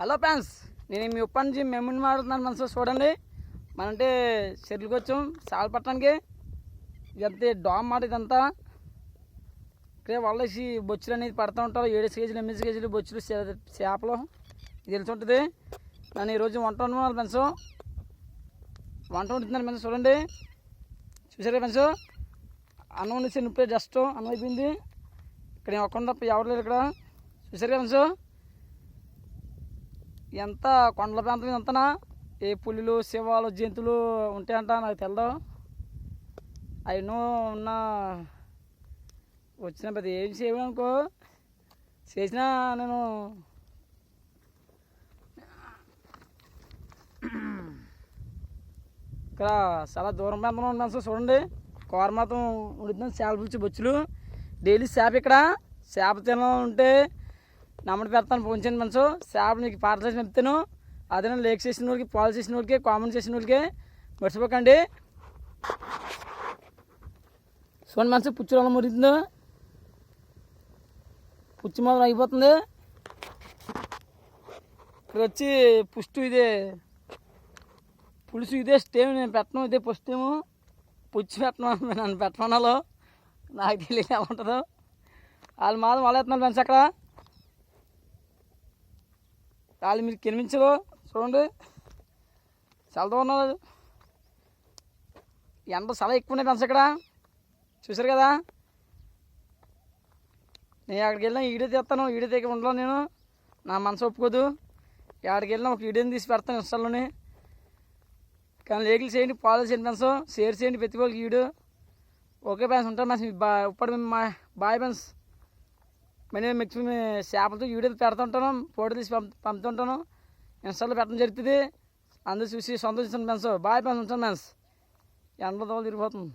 Hello fans, నేను మీ ఉప్ప నుంచి మెమ్మని మాడుతున్నాను. మనసు చూడండి, మనంటే చెరువుకి వచ్చాం చాలు పట్టడానికి. ఇదంతే డామ్ మాట ఇదంతా. ఇక్కడే వాళ్ళేసి బొచ్చులు అనేది పడుతూ ఉంటారు. 7 కేజీలు 8 కేజీలు బొచ్చులు చేపలు ఇది తెలిసి ఉంటుంది. నేను ఈరోజు వంట వండుతున్నాను ఫ్రెండ్స్. వంట వండుతున్నాను ఫ్రెండ్స్. చూడండి, చూసారా ఫ్రెండ్స్? అన్నం వండితే ఇప్పుడే జస్ట్ అన్నం అయిపోయింది. ఇక్కడ నేను ఒక్కడు తప్ప ఎవరు లేరు ఇక్కడ. చూసారు ఫ్రెండ్స్? ఎంత కొండల ప్రాంతం ఎంతనా, ఏ పులులు శివాలు జంతువులు ఉంటాయంట నాకు తెలదు. అయినో ఉన్న వచ్చిన పెద్ద ఏం చేయనుకో చేసినా నేను ఇక్కడ చాలా దూరం ప్రాంతంలో ఉన్నాను. చూడండి, కూర మాత్రం ఉడుతున్నాను. చేపల పులుసు బొచ్చులు డైలీ చేప. ఇక్కడ చేప తినాలంటే నమ్మడి పెడతాను. పోంచాను మనసు. చేప నీకు పార్సల్ చేసి పంపుతాను. అదే లేక్ చేసిన వాళ్ళకి, పాలు చేసిన వాళ్ళకి, కామన్ చేసిన వాళ్ళకి మర్చిపోకండి. చూడండి మనసు, పుచ్చులు అలా మురుగుతుందో, పుచ్చు మాత్రం అయిపోతుంది. ఇక్కడ వచ్చి పుష్టు ఇదే పులుసు, ఇదే స్టేమ్. నేను పెట్టను, ఇదే ఫస్ట్ ఏమో పుచ్చి పెట్టను. నన్ను పెట్టమన్నాలో నాకు తెలియదు ఎలా ఉంటుందో. వాళ్ళు మాత్రం వాళ్ళు వేస్తున్నారు ఫ్రెండ్స్. అక్కడ వాళ్ళు మీరు కినిమించరు. చూడండి, చాలా ఉన్నారు. ఎండ చాలా ఎక్కువ ఉన్నాయి ఫ్రెండ్స్ ఇక్కడ. చూసారు కదా? నేను అక్కడికి వెళ్ళినా వీడియో తీస్తాను. వీడియో తీయక ఉండలో నేను, నా మనసు ఒప్పుకోదు. ఎక్కడికి వెళ్ళినా ఒక వీడియోని తీసి పెడతాను ఇన్స్టాలోని. కానీ లేకులు చేయండి, ఫాలో చేయండి ఫ్రెండ్స్, షేర్ చేయండి ప్రతి వాళ్ళకి వీడియో. ఓకే ఫ్రెండ్స్, ఉంటాను ఫ్రెండ్స్. ఇప్పుడు బాయ్ ఫ్రెండ్స్. నేను మిక్స్ చేపలతో వీడియో పెడుతుంటాను, ఫోటో తీసి పంపుతుంటాను. ఇన్స్టాలో పెట్టడం జరుగుతుంది. అందరూ చూసి సంతోషిస్తాను ఫ్రెండ్స్. బాయ్ ఫ్రెండ్స్, ఉంటాను ఫ్రెండ్స్. ఎండలో తిరిగిపోతుంది.